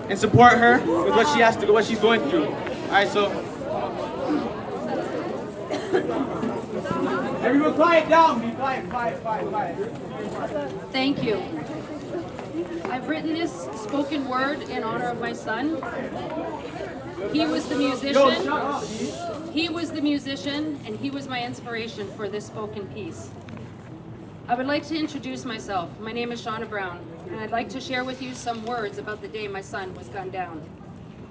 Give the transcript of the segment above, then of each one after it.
and support her with what she has to, what she's going through. All right, so everyone, quiet down. Be quiet. Thank you. I've written this spoken word in honor of my son. He was the musician. He was the musician, and he was my inspiration for this spoken piece. I would like to introduce myself. My name is Shauna Brown, and I'd like to share with you some words about the day my son was gunned down.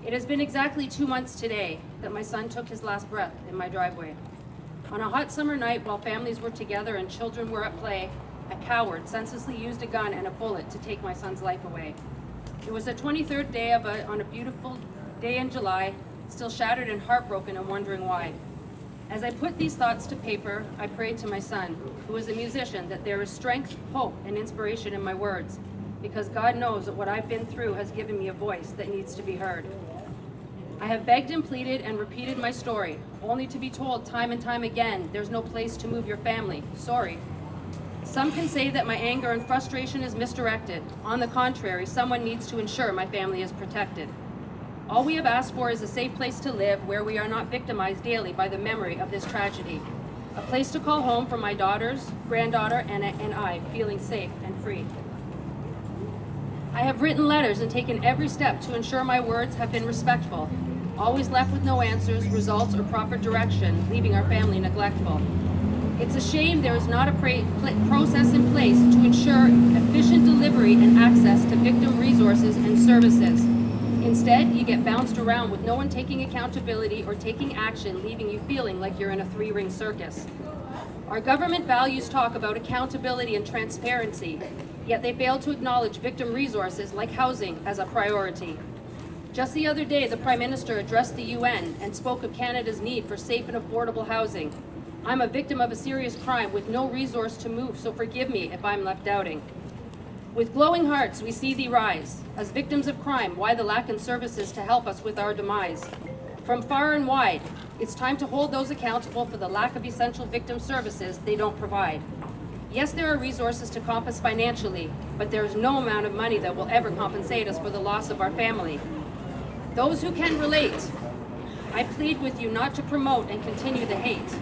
It has been exactly 2 months today that my son took his last breath in my driveway. On a hot summer night, while families were together and children were at play, a coward senselessly used a gun and a bullet to take my son's life away. It was the 23rd day on a beautiful day in July, still shattered and heartbroken and wondering why. As I put these thoughts to paper, I prayed to my son, who is a musician, that there is strength, hope, and inspiration in my words, because God knows that what I've been through has given me a voice that needs to be heard. I have begged and pleaded and repeated my story, only to be told time and time again, there's no place to move your family. Sorry. Some can say that my anger and frustration is misdirected. On the contrary, someone needs to ensure my family is protected. All we have asked for is a safe place to live where we are not victimized daily by the memory of this tragedy. A place to call home for my daughters, granddaughter, and I, feeling safe and free. I have written letters and taken every step to ensure my words have been respectful, always left with no answers, results, or proper direction, leaving our family neglectful. It's a shame there is not a process in place to ensure efficient delivery and access to victim resources and services. Instead, you get bounced around with no one taking accountability or taking action, leaving you feeling like you're in a three-ring circus. Our government values talk about accountability and transparency, yet they fail to acknowledge victim resources like housing as a priority. Just the other day, the Prime Minister addressed the UN and spoke of Canada's need for safe and affordable housing. I'm a victim of a serious crime with no resource to move, so forgive me if I'm left doubting. With glowing hearts, we see thee rise. As victims of crime, why the lack in services to help us with our demise? From far and wide, it's time to hold those accountable for the lack of essential victim services they don't provide. Yes, there are resources to comp us financially, but there is no amount of money that will ever compensate us for the loss of our family. Those who can relate, I plead with you not to promote and continue the hate.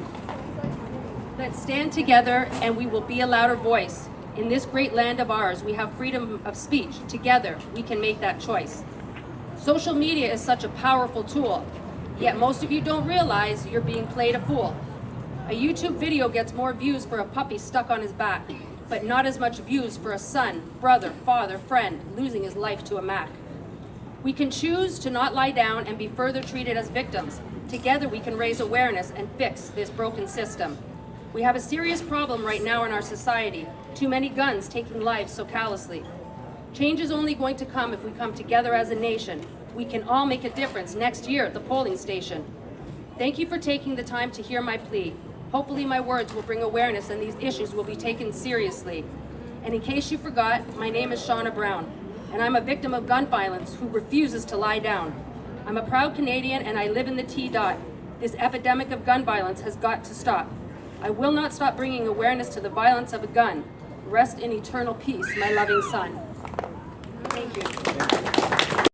Let's stand together and we will be a louder voice. In this great land of ours, we have freedom of speech. Together, we can make that choice. Social media is such a powerful tool, yet most of you don't realize you're being played a fool. A YouTube video gets more views for a puppy stuck on his back, but not as much views for a son, brother, father, friend losing his life to a Mac. We can choose to not lie down and be further treated as victims. Together, we can raise awareness and fix this broken system. We have a serious problem right now in our society. Too many guns taking lives so callously. Change is only going to come if we come together as a nation. We can all make a difference next year at the polling station. Thank you for taking the time to hear my plea. Hopefully my words will bring awareness and these issues will be taken seriously. And in case you forgot, my name is Shauna Brown, and I'm a victim of gun violence who refuses to lie down. I'm a proud Canadian and I live in the T-Dot. This epidemic of gun violence has got to stop. I will not stop bringing awareness to the violence of a gun. Rest in eternal peace, my loving son. Thank you.